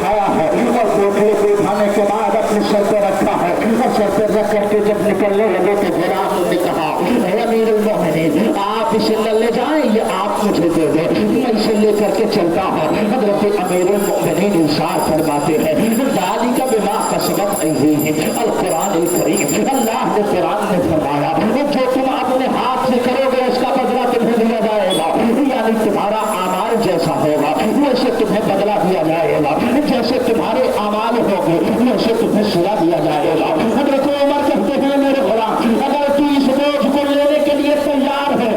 उठाया है और कोठले को उठाने के बाद अपने सर पर रखा है और सर पर रख करके जब निकलने लगे तो गुलाम ने कहा, अमीरुल मोमिनीन आप इसे न ले जाएं, ये आप मुझे दे दें, मैं इसे लेकर के चलता हूँ। हज़रत अमीरुल मोमिनीन इरशाद फरमाते हैं, ज़ालिका बिमा कसबत अयदीहिम अल कुरान अल करीम, अल्लाह ने कुरान में फरमाया जो तुम अपने हाथ से करोगे उसका बदला तुम्हें दिया जाएगा, यानी तुम्हारा अमाल जैसा होगा वैसे तुम्हें बदला दिया जाएगा, जैसे तुम्हारे अमाल होंगे वैसे तुम्हें सिला दिया जाएगा। हज़रत उमर कहते हैं, मेरे गुलाम अगर तू इस बोझ को लेने के लिए तैयार है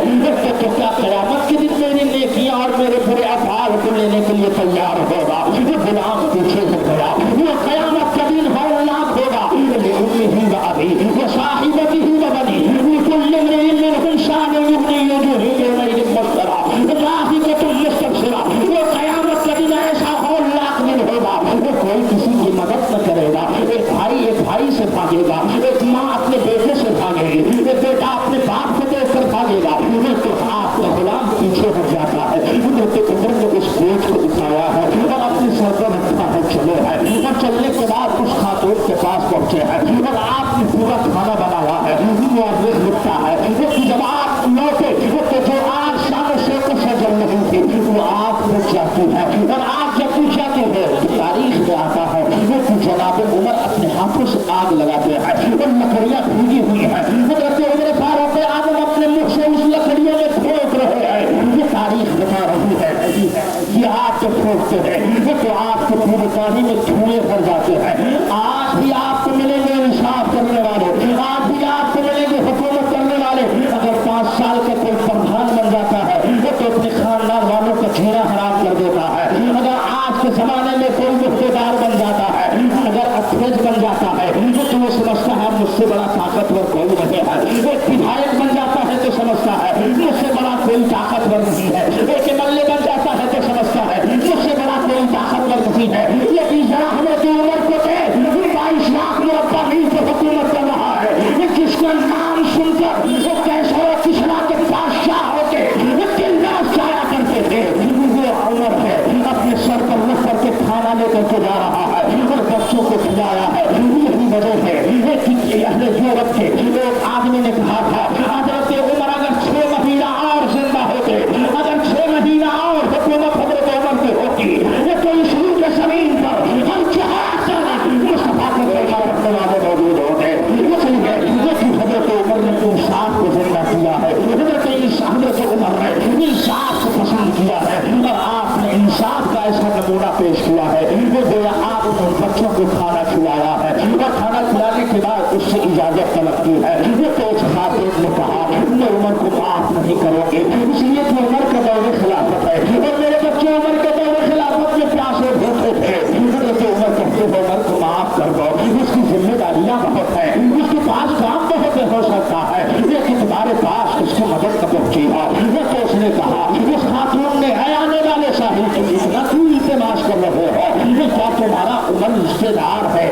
तो क्या क़यामत के दिन मेरी नेकियां और मेरे बुरे अफ़आल को लेने के लिए तैयार होगा? वो गुलाम पीछे हो गया। वो क़यामत का दिन हौलनाक होगा। लिउम्मिही व अबीही व साहिबतिही व बनीही लिकुल्लि इम्रिइन मिनहुम शाअनुन युग़नीहि वजुहू यौमइज़िन मुस्फ़रा ज़ाहिकतुन मुस्तबशिरा। वो क़यामत का दिन ऐसा हौलनाक दिन होगा वो कोई किसी की मदद न करेगा। एक भाई से भागेगा, एक माँ अपने बेटे से भागेगी, एक बेटा अपने बाप को देखकर भागेगा, तो आपका गुलाम पीछे हट जाता है। तो उमर ने उस बोझ को उठाया है और अपने सर पर रखा है, चले है और चलने के बाद उस खातून के पास पहुंचे हैं और आपने पूरा खाना बनाया है। वो लिखता है जब आप लौटे तो जो आग शाम से को सजल नहीं थी वो आग में जाती है और आग जब पूछा के तारीख में आता है वो जनाब उमर अपने हाथों से आग लगाते हैं और लकड़ियां भीगी हुई है। हज़रत उमर फारूक आज़म अपने मुख से उस लकड़ियों में ठोक रहे हैं। ये तारीख बता रही है कि आप जब ठोकते हैं तो आपके पूरे पानी में धुएं भर जाते हैं। आज भी आपको मिलेंगे इंसाफ करने वाले, आज भी आपको मिलेंगे हुकूमत करने वाले। अगर 5 साल का कोई प्रधान बन जाता है तो अपने खानदान वालों का चेहरा हराम कर देता है। अगर आज के जमाने में कोई मुख्तेदार बन जाता है, अगर अध्यक्ष बन जाता है तो वो समझता है मुझसे बड़ा ताकतवर कोई नहीं है। एक विधायक बन जाता है तो समझता है मुझसे बड़ा कोई ताकतवर नहीं है। एक एमएलए बन जाता है तो समझता है मुझसे बड़ा कोई ताकतवर नहीं है। लेकिन जरा हमें तो उमर को 22 लाख मुरब्बा मील पे हुकूमत कर रहा है, जिसका नाम सुनकर वो कैसर किसरा के बादशाह होके दिलदार जाया करते थे, वो उमर है अपने सर पर रख करके खाना लेकर के जा रहा है और बच्चों को खिलाया है। यही वजह है कि अहले यूरोप के एक आदमी ने कहा था, हज़रत उमर अगर 6 महीना और जिंदा होते, अगर 6 महीना और हुकूमत हज़रत उमर की होती तो इस रूह के ज़मीन पर हम जहां से मुस्तफा के पैसा रखने वाले मौजूद होते। इसलिए हज़रत उमर ने इंसाफ को जिंदा किया है। हज़रत उमर ने इंसाफ को पसंद किया है और आपने इंसाफ का ऐसा नमूना पेश किया है वो गोया आपने बच्चों को खाना खिलाया है और खाना खिलाने के बाद उससे इजाजत तलब की है। ये तो उस खातिन ने कहा मैं उमर को माफ नहीं करोगे, इसलिए कि उमर का दौर खिलाफत है और मेरे बच्चे उमर के दौर खिलाफत में प्यासे भूखे थे। तो उमर कहते हैं उमर को माफ कर दो, उसकी जिम्मेदारियां बहुत है, उसके पास काम बहुत हो सकता है, लेकिन तुम्हारे पास उसकी मदद न पहुंची है। वो तो उसने कहा उस खातून ने आने वाले साहिब की इतना क्यों इल्तिमास कर रहे हो, क्या तुम्हारा उमर रिश्तेदार है?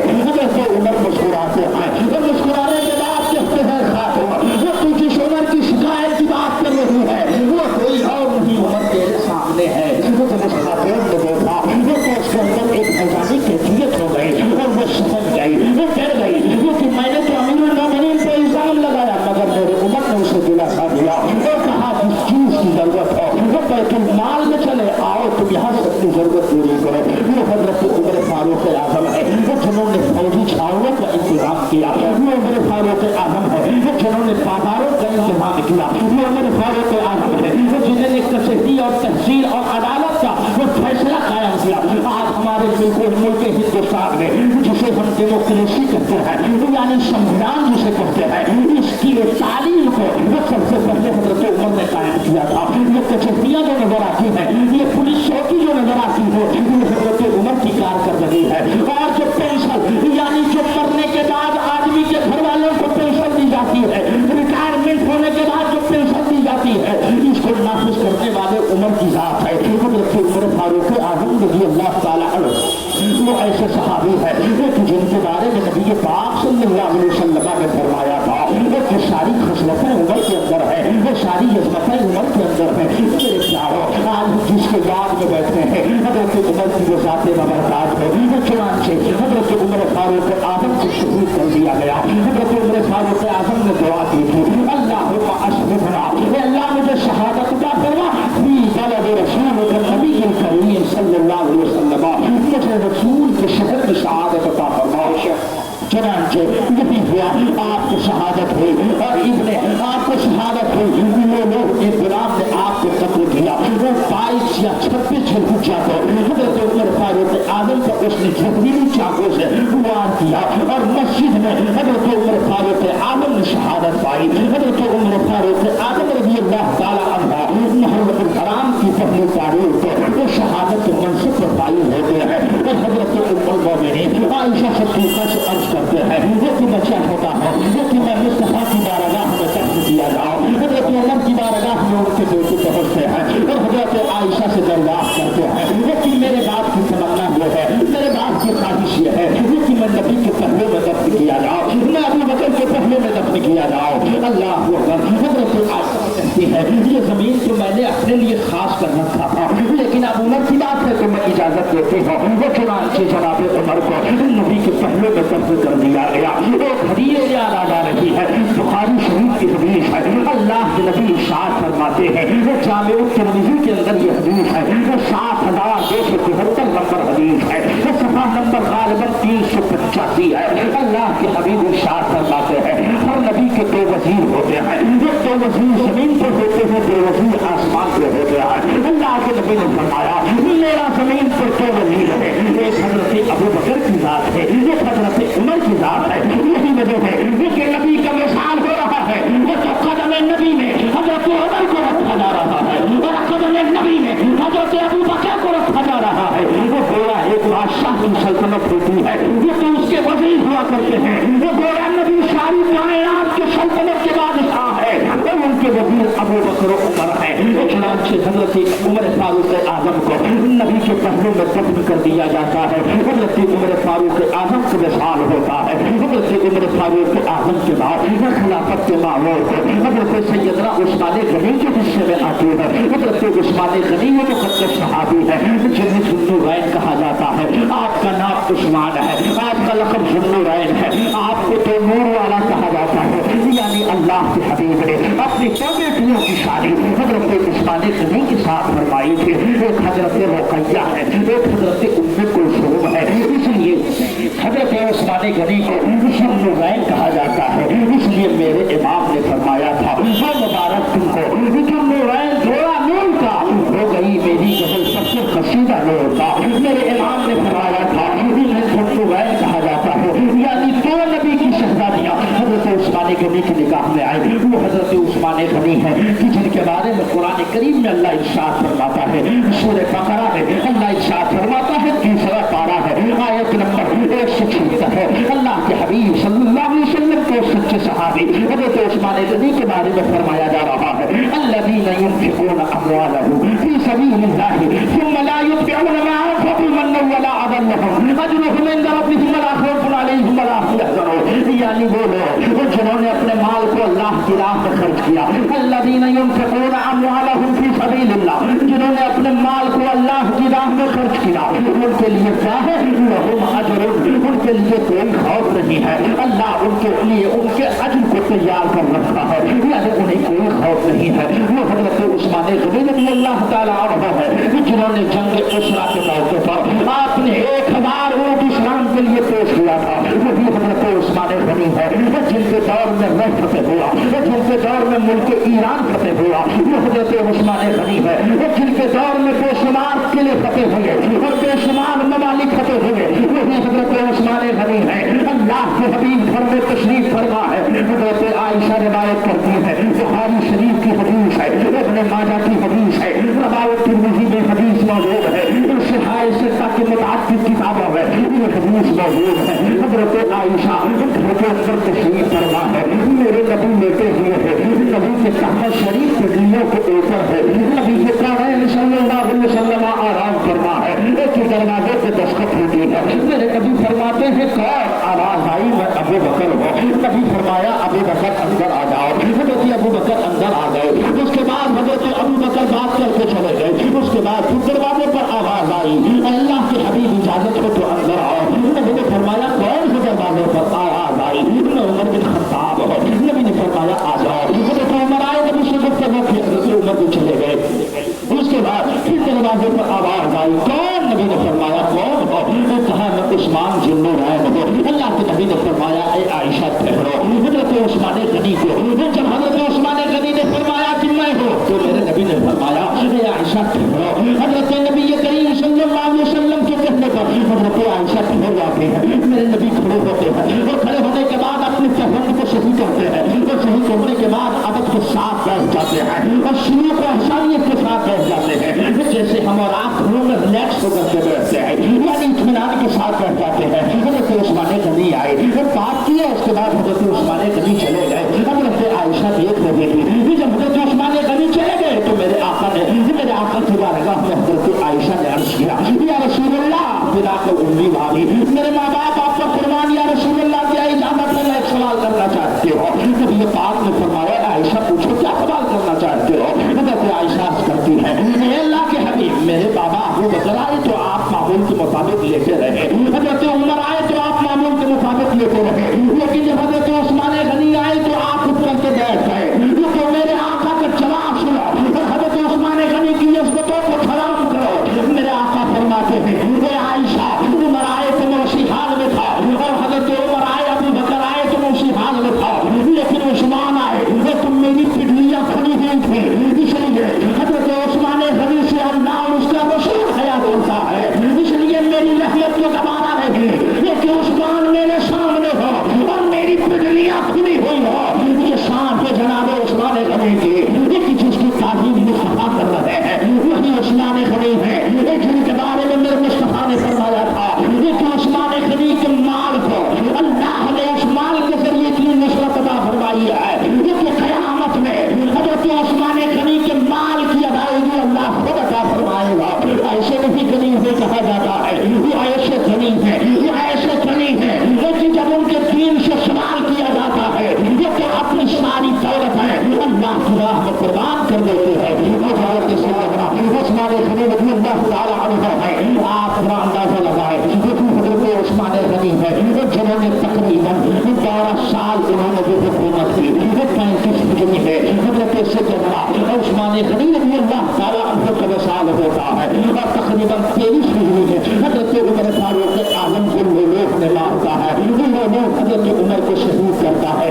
तो उमर मुस्कुराते हैं और मुस्कुराने के बाद कहते हैं खातून वो तू जिस उमर की शिकायत की बात कर रही है वो कोई और नहीं उमर तेरे सामने है। वो तो उस खातून ने देखा वो तो उसके अंदर एक हैरानी कैफियत हो गई और वो समझ गई, वो डर गई क्योंकि मैंने तो अमीरुल मोमिनीन पे इल्जाम लगाया मगर मेरे उमर ने उसे दिलासा दिया और कहा जिस चीज की जरूरत हो वो बैतुल माल में चले आओ तुम यहाँ से अपनी जरूरत पूरी करो। वो हज़रत उमर फारूक आज़म है वो जिन्होंने फौजी छावों का इंतजाम किया, वो उमर फारूक आज़म है वो जिन्होंने बाजारों का इंतजाम किया, वो उमर फारूक आज़म है वो जिन्होंने कचहरी और तहसील और अदालत का वो फैसला कायम किया। आज हमारे मुल्क हिंदुस्तान में जिसे हम डेमोक्रेसी कहते हैं यानी संविधान जिसे कहते हैं इसकी तालीम को वो सबसे पहले हज़रत उमर ने कायम किया था। ये कचहरियाँ जो नजर आती है, ये पुलिस चौकी जो नजर आती है ये हज़रत उमर की कारकर्दगी है। और जो पेंशन यानी जो मरने के बाद आदमी के घर वालों को पेंशन दी जाती है, रिटायरमेंट होने के बाद जो पेंशन दी जाती है इसको नाफिज करने वाले उमर की जात है। उमर फारूक आज़म रज़ी अल्लाह ताला अन्हु वो ऐसे सहाबी है जिनके बारे में नबी पाक सल्लल्लाहु अलैहि वसल्लम ने फरमाया था कि सारी खसलतें उमर के अंदर है। وہ ساری عظمتیں عمر کے اندر ہے میرے پیارو آج جس کے یاد میں بیٹھے ہیں حضرت عمر کی وہ ذات مبارکات ہے چنانچہ حضرت عمر فاروق اعظم سے شہید کر دیا گیا حضرت عمر فاروق اعظم نے دعا کی تھی اللہم اشرفنا اے اللہ مجھے شہادت عطا فرما فی بلد رسولک النبی کریم صلی اللہ علیہ وسلم مجھے رسول کے شہر میں شہادت عطا فرما چنانچہ یہی ہوا آپ کو شہادت ہوئی اور ابن آپ کو شہادت ہوئی وہ لوگ غلام نے آپ کو قتل کیا وہ 22 یا 26 جھلکچا کو حضرت عمر فاروق اعظم کو اس نے جھگڑیلی چاقو سے وار کیا اور مسجد میں حضرت عمر فاروق اعظم نے شہادت پائی حضرت عمر فاروق اعظم رضی اللہ تعالی عنہ محرم الحرام کی پہلی تاریخ کو وہ شہادت کے منصب پر فائل ہوتے ہیں اور حضرت ام المؤمنین عائشہ صدیقہ سے عرض کرتے ہیں یہ کہ بچہ ہوتا ہے یہ کہ میں مصطفیٰ کی بارگاہ میں دفن کیا جاؤں حضرت عمر کی بارگاہ میں ان کے بیٹے پہنچتے ہیں اور حضرت عائشہ سے دریافت کرتے ہیں یہ کہ میرے باپ کی تمنا یہ ہے میرے باپ کی خواہش یہ ہے یہ کہ میں نبی کے پہلے میں دفن کیا جاؤں میں ابو بکر کے پہلے میں دفن کیا جاؤں اللہ اکبر حضرت عائشہ کہتی ہے یہ زمین تو میں نے اپنے لیے خاص کر رکھا تھا لیکن اب عمر کی بات ہے تو میں اجازت دیتی ہوں وہ چنانچہ جناب عمر کو نبی کے پہلے میں دفن کر دیا گیا ایک حدیث یاد آ جا رہی ہے بخاری شریف کی حدیث ہے اللہ کے نبی ارشاد فرماتے ہیں جامع الترمذی کے اندر یہ حدیث ہے 7273 نمبر حدیث ہے صفحہ نمبر غالباً 385 ہے اللہ کے حبیب ارشاد فرماتے ہیں ہر نبی کے 2 وزیر ہوتے ہیں یہ 2 وزیر زمین پر ہوتے ہیں 2 وزیر آسمان پہ ہوتے ہیں اللہ کے نبی نے فرمایا میرا زمین پر 2 وزیر ہے ایک حضرت ابو بکر کی ذات ہے ایک حضرت عمر کی ذات ہے یہی وجہ ہے کہ نبی کا مثال ہو رہا ہے وہ تو قدم نبی میں حضرت عمر کو رکھا جا رہا ہے اور قدم نبی میں حضرت ابو بکر کو رکھا جا رہا ہے وہ گویا ایک بادشاہ کی سلطنت ہوتی ہے یہ تو اس کے وزیر ہوا کرتے ہیں وہ گویا نبی ساری کائنات کے سلطنت کے بادشاہ ہے اور ان کے وزیر ابو بکر و عمر ہے چنانچہ حضرت عمر فاروق اعظم کو نبی کے پہلے میں دفن کر دیا جاتا ہے حضرت عمر فاروق اعظم کا وصال ہوتا ہے حضرت عمر فاروق اعظم کے بعد خلافت کے معمول کو حضرت سیدنا عثمان غنی کے حصے میں آتی ہے حضرت عثمان غنی وہ مقدس صحابی ہے جنہیں ذوالنورین کہا جاتا ہے آپ کا نام عثمان ہے آپ کا لقب ذوالنورین ہے آپ کو تو نور والا کہا جاتا ہے یعنی اللہ کے حبیب نے اپنی بیٹیوں کی شادی حضرت عثمان غنی کے ساتھ فرمائی تھی ایک حضرت رقیہ ہے ایک حضرت ام کلثوم ہے اس لیے حضرت عثمان غنی کو ذوالنورین کہا جاتا ہے اس لیے میرے امام نے فرمایا تھا مبارک تم کو ذوالنورین جوڑا نور کا ہو گئی میری غزل سب سے قصیدہ نور کا میرے امام نے فرمایا تھا انہیں ذوالنورین کہا جاتا ہے یعنی 2 نبی کی شہزادیاں حضرت عثمان غنی کی نگاہ میں آئی وہ حضرت عثمان غنی ہے کہ جن کے بارے میں قرآن کریم میں اللہ ارشاد فرماتا ہے سورہ بقرہ میں اللہ ارشاد فرماتا ہے 3 پارہ ہے آیت نمبر 176 ہے اللہ کے حبیب صلی اللہ علیہ وسلم کے سچے صحابی حضرت عثمان غنی کے بارے میں فرمایا جا رہا ہے الذین ينفقون اموالهم فی سبیل اللہ ثم لا يتبعون ما انفقوا منا ولا اذى لهم اجرهم عند ربهم ولا خوف عليهم ولا هم يحزنون یعنی وہ لوگ جنہوں نے اپنے مال کو اللہ کی راہ میں خرچ کیا الذین ينفقون اموالهم فی سبیل اللہ جنہوں نے اپنے مال کو اللہ کی راہ میں خرچ کیا ان کے لیے کیا ہے لهم اجر ان کے لیے کوئی خوف نہیں ہے اللہ ان کے لیے ان کے اجر کو تیار کر رکھا ہے یعنی انہیں کوئی خوف نہیں ہے وہ حضرت عثمان غنی رضی اللہ تعالیٰ عنہ ہے جنہوں نے جنگ اسرا کے موقع پر آپ نے 1000 اونٹ اسلام کے لیے پیش کیا تھا وہی حضرت عثمان غنی ہے جن کے دور میں رہ فتح ہوا جن کے دور میں ملک ایران فتح ہوا وہ حضرت عثمان غنی ہے جن کے دور میں بے شمار قلعے فتح ہوئے اور بے شمار ممالک فتح ہوئے وہی حضرت عثمان غنی ہے اللہ کے حبیب گھر میں تشریف فرما ہے حضرت عائشہ روایت کرتی ہے بخاری شریف کی حدیث ہے ابن ماجہ کی حدیث ہے روایت ترمذی میں حدیث موجود ہے صحیح سے تاکہ متعدد मुताबिक है ये हदीस मौजूद है। हजरत आयशा घर के अंदर तशरीफ फरमा है, मेरे नबी लेटे हुए हैं, नबी के कहवा शरीफ पिटलियों के ऊपर है, नबी के कानैन सल्लल्लाहु अलैहि वसल्लम आराम फरमा है, एक ही दरवाजे पे दस्तक होती है, मेरे नबी फरमाते हैं कौन? आवाज आई मैं अबू बकर हूँ। नबी फरमाया अबू बकर अंदर आ जाओ। हजरत अबू बकर अंदर आ गए। उसके बाद हजरत अबू बकर बात करके चले गए। उसके बाद फिर दरवाजे पर आवाज आई अल्लाह के हबीब इजाजत हो तो अंदर आओ। नबी ने फरमाया कौन से दरवाजे पर? आवाज आई उमर बिन खत्ताब हो। नबी ने फरमाया आ जाओ। हजरत उमर आए, नबी से गुफ्तगू की, हजरत उमर भी चले गए। उसके बाद फिर दरवाजे पर आवाज आई कौन? नबी ने फरमाया कौन हो? कहा मैं उस्मान जिन्नो राय हो। अल्लाह के नबी ने फरमाया ए आयशा ठहरो। हजरत उस्मान गनी को जब हजरत उस्मान गनी ने फरमाया कि मैं हो, तो मेरे नबी ने फरमाया ए आयशा ठहरो। हजरत नबी करीम सल्लल्लाहु अलैहि वसल्लम के कहने पर हजरत आयशा ठहर जाते हैं। मेरे नबी खड़े होते हैं और खड़े होने के बाद अपने पसंद को सही करते हैं और सही करने के बाद अदब के साथ बैठ जाते हैं और शुरू को हसानियत के साथ बैठ जाते हैं, जैसे हम और आप घरों में रिलैक्स होकर के बैठते हैं, यानी इत्मीनान के साथ बैठ जाते हैं। हजरत उस्मान गनी आए और बात की है। उसके बाद हजरत उस्मान गनी चले गए। हजरत आयशा देख रही थी। जब हजरत उस्मान गनी चले गए तो मेरे आका की बारगाह में हजरत आयशा ने अर्ज किया या रसूलल्लाह फिर आकर उम्मी भाभी मेरे माँ बाप आपका कुर्बान, या रसूलल्लाह क्या इजाजत है मैं एक सवाल करना चाहती हो। जब ये पाक ने फरमाया आयशा पूछो क्या सवाल करना चाहते हो? हजरत आयशा करती है अल्लाह के हबीब मेरे बाबा अबू बकर आए तो आप मामूल के मुताबिक लेते रहे, हजरत उमर आए तो आप मामूल के मुताबिक लेते रहे, लेकिन जब हजरत उस्मान गनी आए तो आप उठ करके बैठ गए। तो मेरे आका का जवाब सुनो और हजरत उस्मान गनी की नस्बतों को खराब करो। मेरे आका फरमाते हैं आयशा उमर आए तो मैं उसी हाल में था और हजरत उमर आए अबू बकर आए तो मैं उसी हाल में था, लेकिन उस्मान आए तो मेरी पिटलियां खड़ी हुई थी, इसलिए हजरत उस्मान गनी से अल्लाह और उसका रसूल हया बोलता है, इसलिए मेरी रहमत को गवारा नहीं, लेकिन उस्मान मेरे सामने हो और मेरी पिटलियां खुली हुई हो। ये शान पे जनाब उस्मान गनी की एक जिसकी तारीफ मुस्तफा कर रहे हैं वही उस्मान गनी है जिनके बारे में मेरे मुस्तफा ने फरमाया था कि उस्मान गनी के माल को अल्लाह ने उस माल के जरिए इतनी नुसरत अता फरमाई है कि क़यामत में हजरत उस्मान गनी के माल की अदायगी अल्लाह खुद अता फरमाएगा। ऐसे नहीं गनी हुए कहा जाता है, ये ऐसे गनी है, ये ऐसे गनी है लेकिन जब उनके दीन से सवाल किया जाता है ये तो अपनी सारी दौलत है अल्लाह की राह में कुर्बान कर देते हैं। उस्मान गनी रज़ी अल्लाह तआला अन्हु है, आप थोड़ा अंदाजा लगाए हजरत उस्मान गनी है जिन्होंने तकरीबन 12 साल उन्होंने जो हुकूमत की 35 हिजरी है। हजरत सैयदना उस्मान गनी रज़ी अल्लाह तआला अन्हु का वसाल होता है और तकरीबन 23 हिजरी में हजरत उमर फारूक आजम को लोग ने मारता है, हजरत उमर को शहीद करता है।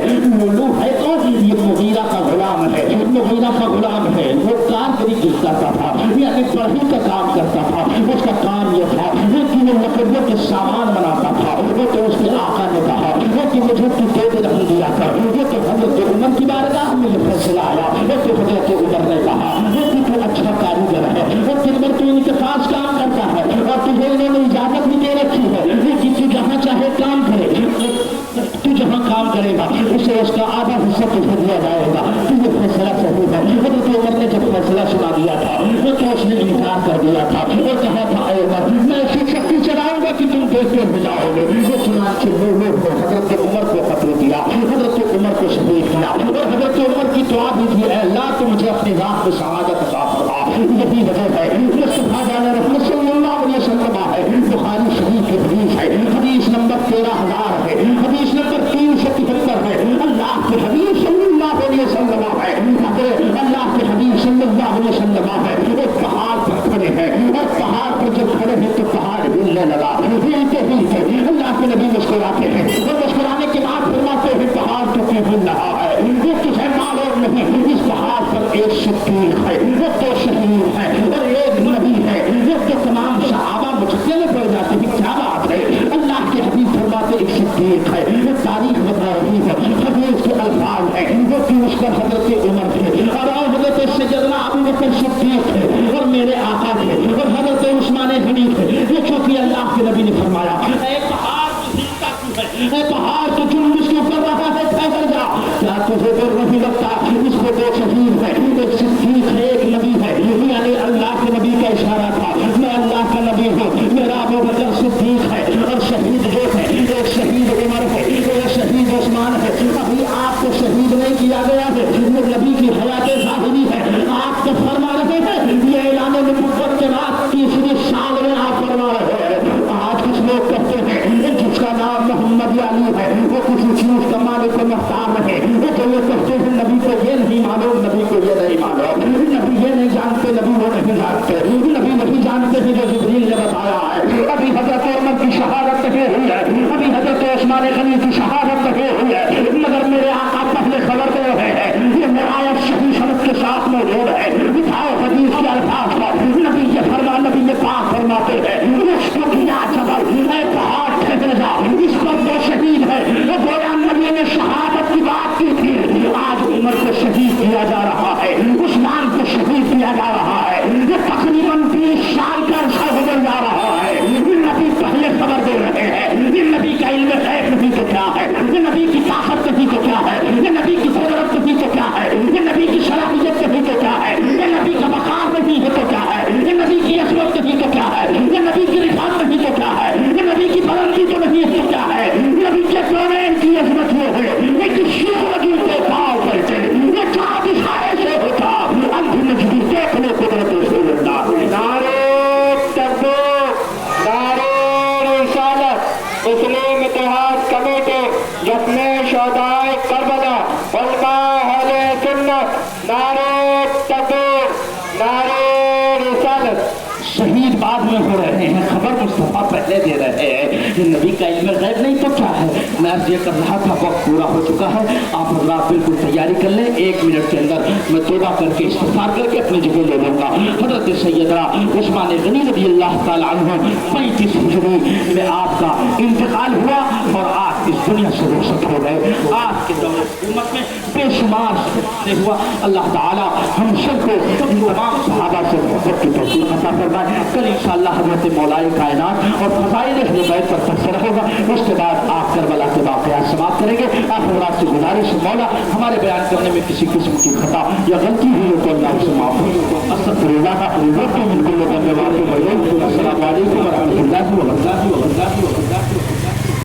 लोग है तो ये मुगीरा का गुलाम है, मुगीरा का गुलाम है, वो कारगिरी करता था यानी पढ़ी का काम करता था। उसका काम यह था कि वो लकड़ियों के सामान बनाता था। वो तो उसके आका ने कहा कि मुझे तू दे नहीं दिया कर, ये तो हजरत उमर की बारगाह में ये फैसला आया। वो तो हजरत उमर ने कहा कि तू अच्छा कारीगर है, वो दिन भर तू इनके पास काम करता है और तुझे इन्होंने इजाजत भी दे रखी है कि तू जहाँ चाहे काम करे, तू जहाँ काम करेगा उसे उसका आधा हिस्सा तुझे दिया जाएगा। तो ये फैसला सही है। हजरत उमर ने जब फैसला सुना दिया था तो उसने इनकार कर दिया था और कहा था उमर मैं ऐसी शक्ति चलाऊंगा कि तुम देखते हो जाओगे। वो चुनाचे लोग ने हजरत उमर को खतरे दिया, हजरत उमर को शहीद किया और हजरत उमर की दुआ भी थी अल्लाह तो मुझे अपनी राह में शहादत अता फरमा। यही वजह है मुस्तफा जान रहमत सल्लल्लाहु अलैहि वसल्लम है, बुखारी शरीफ की हदीस है, हदीस नंबर 13000 है, हदीस नंबर 373 है। अल्लाह के हबीब सल्लल्लाहु अलैहि वसल्लम है, अल्लाह के हबीब सल्लल्लाहु अलैहि वसल्लम है एक पहाड़ पर खड़े हैं और पहाड़ पर जब खड़े हैं तो पहाड़ हिलने लगा, हिलते हिलते अल्लाह के नबी मुस्कुराते हैं और मुस्कुराने के बाद फरमाते हैं पहाड़ तो क्यों हिल रहा है? ये तुझे मालूम नहीं इस पहाड़ पर एक सिद्दीक है, वो तो शहीद है और एक नबी है, ये तो तमाम सहाबा मुझे पड़ जाते हैं। क्या बात है? अल्लाह के हबीब फरमाते एक सिद्दीक है, ये तारीख बता रही है, हदीस के अल्फाज है वो कि उस पर हजरत उमर थे और हजरत सैयदना अबू बकर सिद्दीक थे और मेरे आका थे और हजरत उस्मान गनी थे। ये चूंकि अल्लाह के नबी ने फरमाया ऐ पहाड़ तू हिलता क्यों है, ऐ पहाड़ तू जुम्बिश क्यों कर रहा है, ठहर जा। क्या तुझे डर नहीं लगता? इसको दो शहीद है, एक सिद्दीक है, एक नबी है। यानी अल्लाह के नबी का इशारा था, मैं अल्लाह का नबी हूँ, मेरा अबू बकर सिद्दीक है और शहीद जो है एक शहीद उमर है, एक शहीद उस्मान है। अभी आपको शहीद नहीं किया गया है, ये नबी की हयात ज़ाहिरी है। आप तो फरमा रहे हैं ये ऐलान नबुव्वत के बाद तीसरे साल में आप फरमा रहे हैं। आज कुछ लोग कहते हैं जिसका नाम मोहम्मद अली है वो किसी चीज का मालिक मुख्तार है, वो तो ये कहते हैं नबी को ये नहीं मालूम, नबी को ये नहीं मालूम, नबी ये नहीं जानते, नबी वो नहीं जानते, नबी नहीं जानते हैं जो जिब्रील ने बताया है। अभी हजरत उमर की शहादत नहीं हुई है, अभी हजरत उस्मान गनी की शहादत नहीं हुई है, मगर मेरे आका पहले खबर दे रहे हैं। ये मेरायत सही सनद के साथ मौजूद है। उठाओ हदीस के अल्फाज पर, नबी ये फरमा, नबी ये पाक फरमाते हैं उसको किया जबल मैं पहाड़ ठहर जा, इस पर दो शहीद है। वो गोया नबी ने शहादत की बात की थी, आज उमर को शहीद किया जा रहा है, उस्मान को शहीद किया जा रहा है। ये तकरीबन 20 साल का अर्सा गुजर जा रहा है। नबी पहले खबर दे रहे हैं। ये नबी का इल्म गैब नहीं तो क्या है, ये नबी की ताकत नहीं तो क्या है, ये नबी की कुदरत नहीं तो क्या है, ये नबी की सलाहियत नहीं तो क्या है, ये नबी का मकाम नहीं है तो क्या है, ये नबी की असमत नहीं तो क्या है, ये नबी की रिफात नहीं तो क्या है, ये नबी की बुलंदी तो नहीं है तो क्या है। नबी के सोने की असमत वो है ये किसी नबी के पाँव पर से ये क्या दिखाए से होता अंतिम नजदी देख लो कुदरत से नारे तकबीर, नारे रिसालत, मुस्लिम इत्तेहाद कमेटी, जश्न शोहदाए करबला, उलमा अहले सुन्नत, नारे तकबीर, नारे रिसालत। शहीद बाद में हो रहे हैं, खबर मुस्तफा पहले दे रहे हैं। ये नबी का इल्म गैब नहीं तो क्या है। मैं ये कर रहा था, वक्त पूरा हो चुका है। आप हजरात बिल्कुल तैयारी कर लें, 1 मिनट के अंदर मैं तौबा करके इस्तिग़फ़ार करके अपनी जगह ले लूँगा। हज़रत सैयदना उस्मान गनी रज़ी अल्लाह ताला अन्हु 35 हिजरी में आपका इंतकाल हुआ और आज इस दुनिया से रुखसत हो गए। आज के दौर हुकूमत में बेशुमार से हुआ। अल्लाह ताला हम सबको इन तमाम सहाबा से मोहब्बत की तौफ़ीक़ अता फरमाए। कल इंशाअल्लाह हज़रत मौलाए कायनात और फ़ज़ाइल अहले बैत पर तबसरा होगा। उसके बाद आप करबला के वाक़यात समाप्त करेंगे। आप हज़रात से गुजारिश मौला हमारे बयान करने में किसी किस्म की खता या गलती हुई हो तो अल्लाह से माफ़ हो। अस्तग़फ़िरुल्लाह व अतूबु इलैह।